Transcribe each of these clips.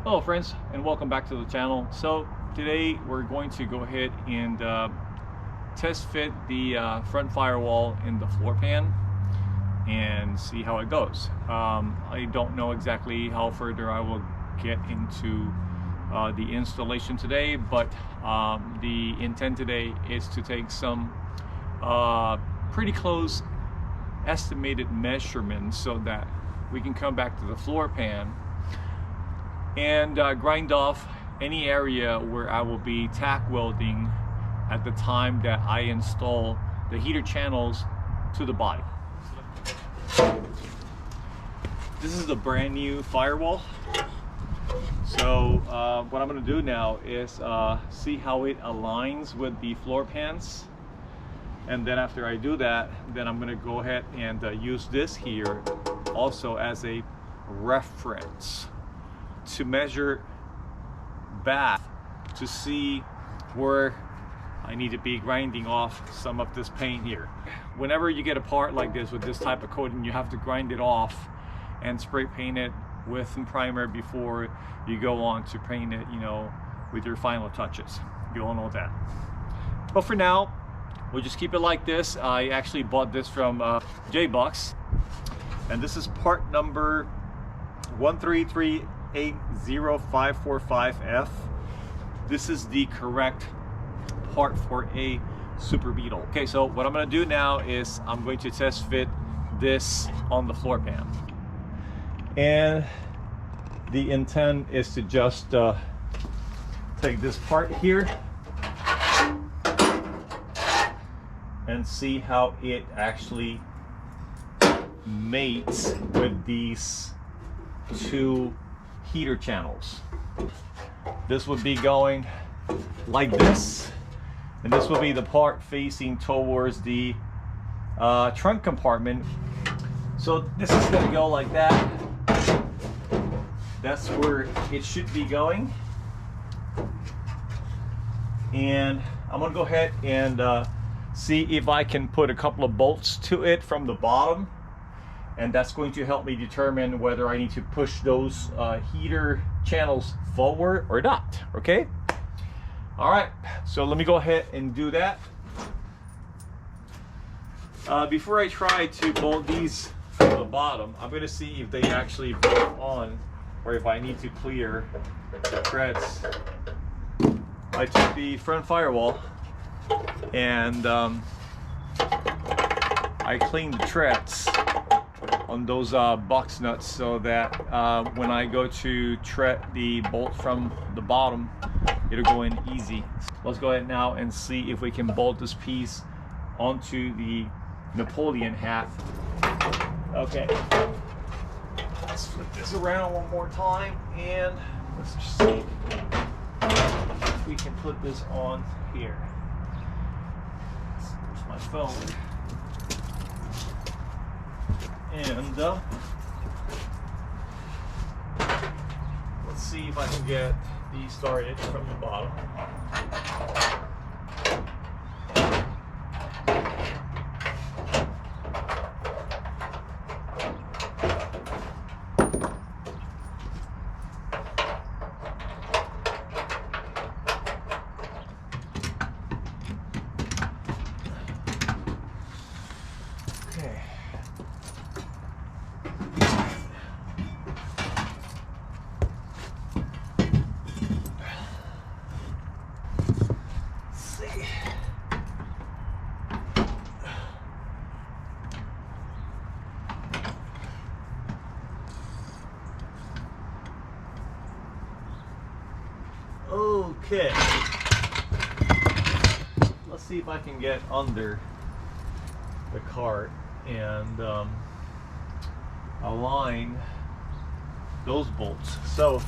Hello friends, and welcome back to the channel. So today we're going to go ahead and test fit the front firewall in the floor pan and see how it goes. I don't know exactly how further I will get into the installation today, but the intent today is to take some pretty close estimated measurements so that we can come back to the floor pan and grind off any area where I will be tack welding at the time that I install the heater channels to the body. This is a brand new firewall. So what I'm going to do now is see how it aligns with the floor pans, and then after I do that, then I'm going to go ahead and use this here also as a reference to measure back to see where I need to be grinding off some of this paint here. Whenever you get a part like this with this type of coating, you have to grind it off and spray paint it with some primer before you go on to paint it, with your final touches. You all know that. But for now, we'll just keep it like this. I actually bought this from J-Box, and this is part number 1338545F. This is the correct part for a Super Beetle. Okay, so what I'm going to do now is I'm going to test fit this on the floor pan, and the intent is to just take this part here and see how it actually mates with these two heater channels. This would be going like this, and this will be the part facing towards the trunk compartment. So this is going to go like that. That's where it should be going, and I'm going to go ahead and see if I can put a couple of bolts to it from the bottom, and that's going to help me determine whether I need to push those heater channels forward or not. Okay, all right, so let me go ahead and do that. Before I try to bolt these from the bottom, I'm going to see if they actually bolt on or if I need to clear the threads. I took the front firewall and I cleaned the threads on those box nuts so that when I go to thread the bolt from the bottom, it'll go in easy. Let's go ahead now and see if we can bolt this piece onto the Napoleon hat. Okay, let's flip this around one more time, and let's just see if we can put this on here. There's my phone. And let's see if I can get these started from the bottom. Okay. Okay, let's see if I can get under the cart and align those bolts. So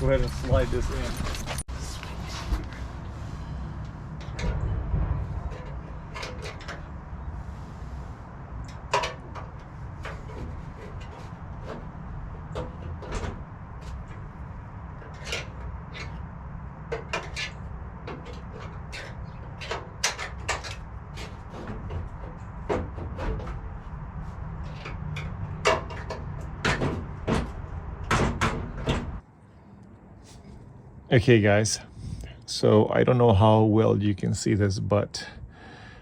go ahead and slide this in. Okay guys, so I don't know how well you can see this, but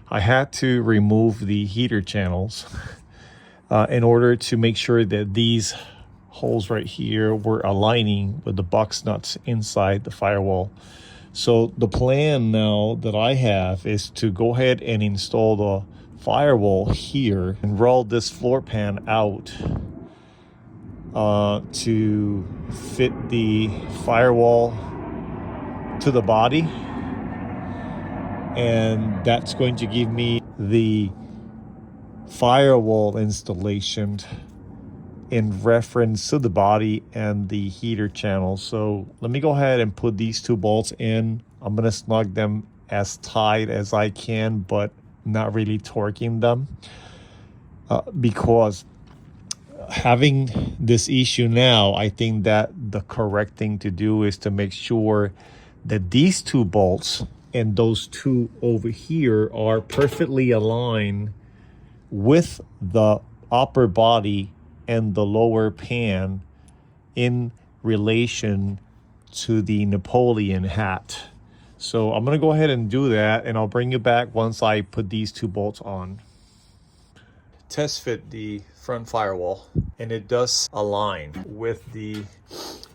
I had to remove the heater channels in order to make sure that these holes right here were aligning with the box nuts inside the firewall. So the plan now that I have is to go ahead and install the firewall here and roll this floor pan out to fit the firewall to the body, and that's going to give me the firewall installation in reference to the body and the heater channel. So let me go ahead and put these two bolts in. I'm gonna snug them as tight as I can, but not really torquing them because having this issue now, I think that the correct thing to do is to make sure that these two bolts and those two over here are perfectly aligned with the upper body and the lower pan in relation to the Napoleon hat. So I'm gonna go ahead and do that, and I'll bring you back once I put these two bolts on. Test fit the front firewall, and it does align with the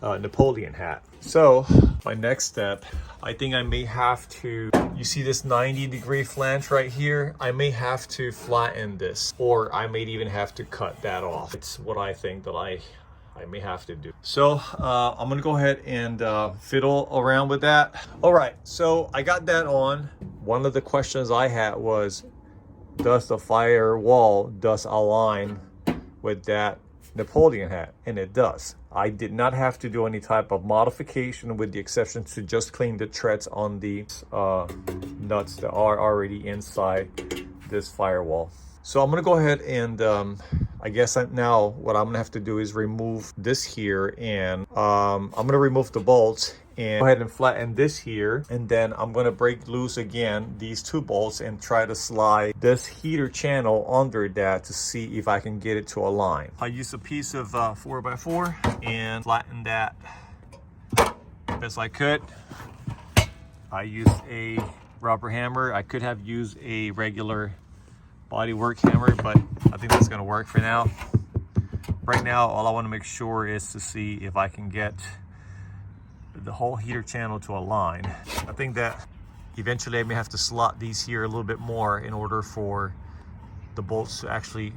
Napoleon hat. So my next step, I think I may have to, you see this 90-degree flange right here? I may have to flatten this, or I may even have to cut that off. It's what I think that I may have to do. So I'm gonna go ahead and fiddle around with that. All right, so I got that on. One of the questions I had was, does the firewall align with that Napoleon hat? And it does. I did not have to do any type of modification, with the exception to just clean the treads on the nuts that are already inside this firewall. So I'm gonna go ahead and I guess now what I'm gonna have to do is remove this here, and I'm gonna remove the bolts and go ahead and flatten this here, and then I'm gonna break loose again these two bolts and try to slide this heater channel under that to see if I can get it to align. I used a piece of 4x4 and flattened that best I could. I used a rubber hammer. I could have used a regular bodywork hammer, but I think that's gonna work for now. Right now, all I wanna make sure is to see if I can get the whole heater channel to align. I think that eventually I may have to slot these here a little bit more in order for the bolts to actually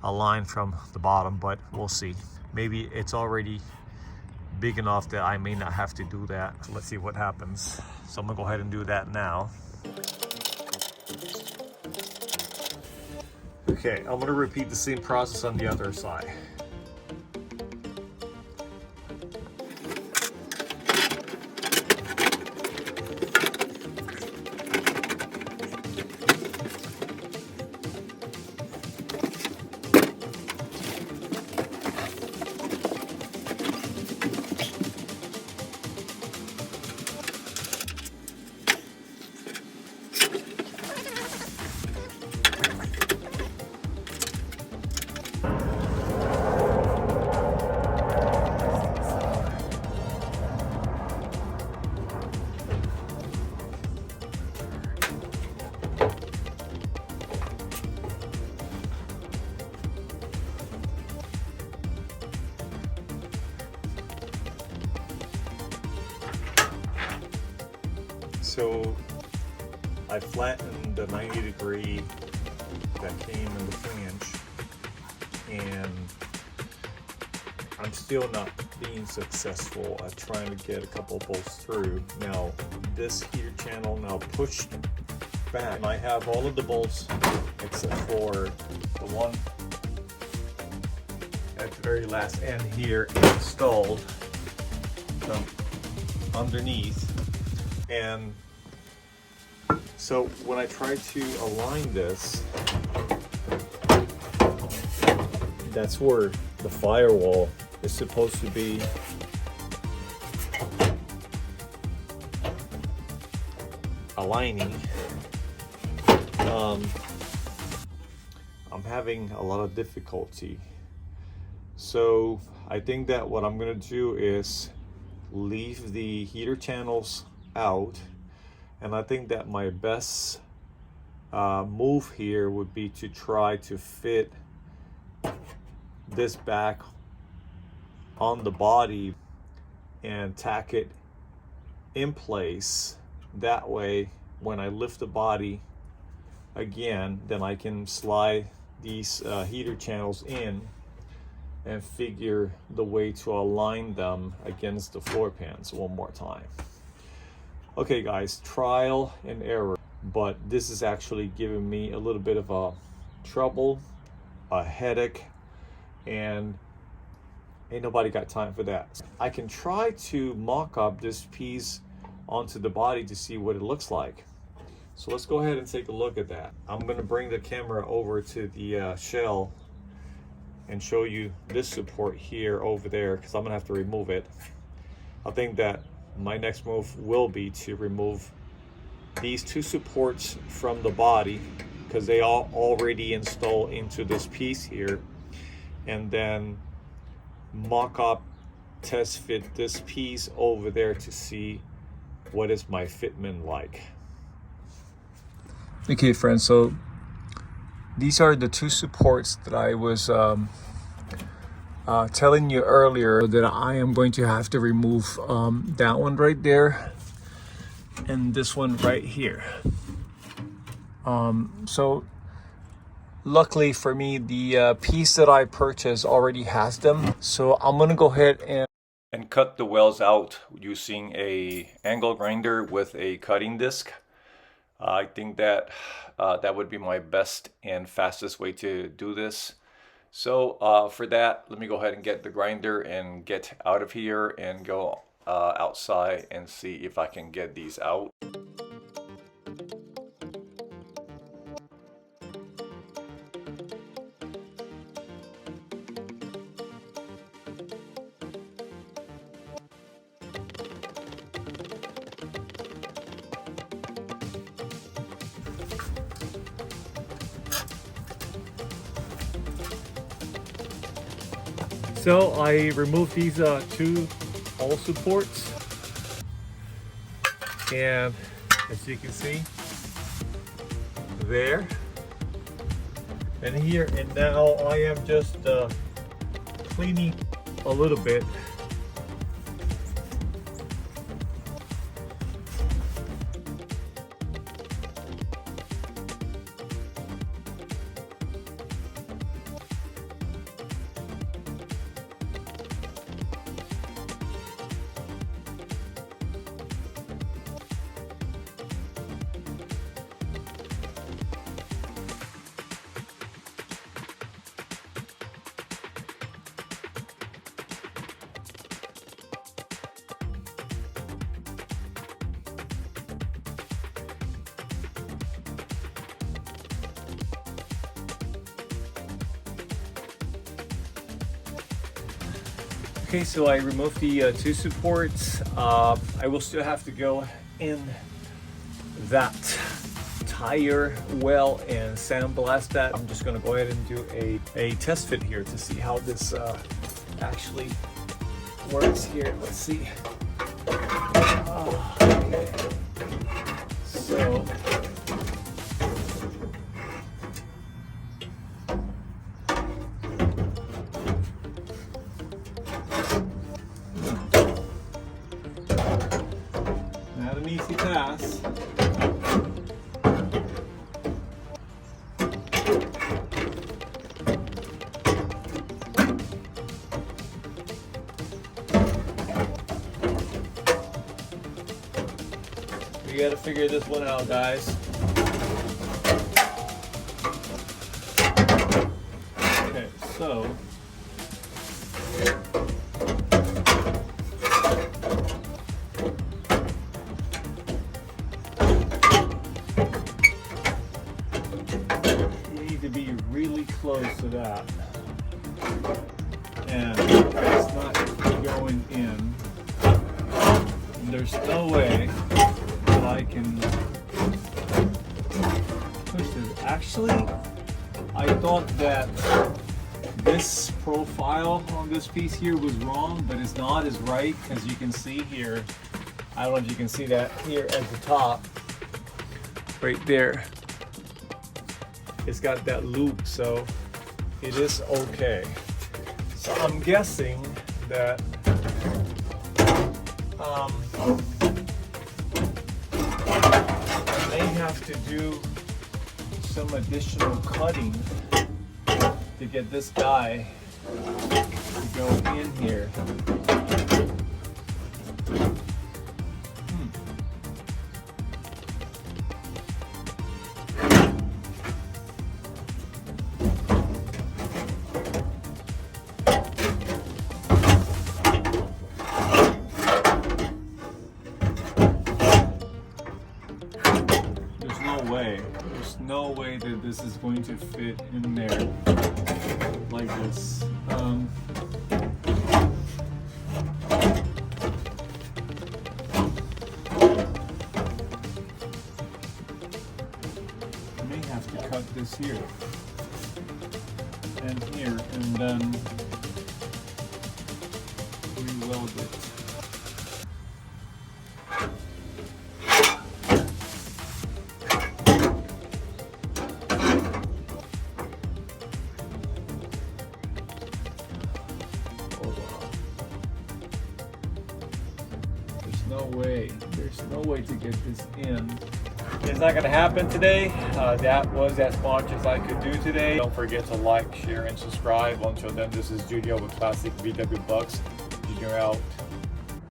align from the bottom, but we'll see. Maybe it's already big enough that I may not have to do that. So let's see what happens. So I'm gonna go ahead and do that now. Okay, I'm gonna repeat the same process on the other side. So I flattened the 90-degree that came in the flange, and I'm still not being successful at trying to get a couple of bolts through. Now this heater channel now pushed back, and I have all of the bolts except for the one at the very last end here installed from underneath. And so when I try to align this, that's where the firewall is supposed to be aligning. I'm having a lot of difficulty. So I think that what I'm gonna do is leave the heater channels out, and I think that my best move here would be to try to fit this back on the body and tack it in place. That way when I lift the body again, then I can slide these heater channels in and figure the way to align them against the floor pans one more time. Okay guys, trial and error, but this is actually giving me a little bit of a trouble, a headache, and ain't nobody got time for that. I can try to mock up this piece onto the body to see what it looks like. So let's go ahead and take a look at that. I'm going to bring the camera over to the shell and show you this support here over there, because I'm going to have to remove it. I think that my next move will be to remove these two supports from the body, because they are already installed into this piece here, and then mock up, test fit this piece over there to see what is my fitment like. Okay friends, so these are the two supports that I was telling you earlier that I am going to have to remove. That one right there and this one right here. So luckily for me, the piece that I purchased already has them. So I'm gonna go ahead and cut the wells out using a angle grinder with a cutting disc. I think that that would be my best and fastest way to do this. So for that, let me go ahead and get the grinder and get out of here and go outside and see if I can get these out. So I removed these two all supports, and as you can see there and here, and now I am just cleaning a little bit. Okay, so I removed the two supports. I will still have to go in that tire well and sandblast that. I'm just gonna go ahead and do a test fit here to see how this actually works here. Let's see. Okay. So not an easy task. We gotta figure this one out, guys. Okay, so you need to be really close to that, and it's not going in. And there's no way that I can push this. Actually, I thought that this profile on this piece here was wrong, but it's not as right, as you can see here. I don't know if you can see that here at the top, right there. It's got that loop, so it is okay. So I'm guessing that I may have to do some additional cutting to get this guy to go in here. There's no way that this is going to fit in there like this. I may have to cut this here and here and then re-weld it. There's no way to get this in. It's not going to happen today. That was as much as I could do today. Don't forget to like, share, and subscribe. Until then, this is Julio with Classic VW Bucks. Figure out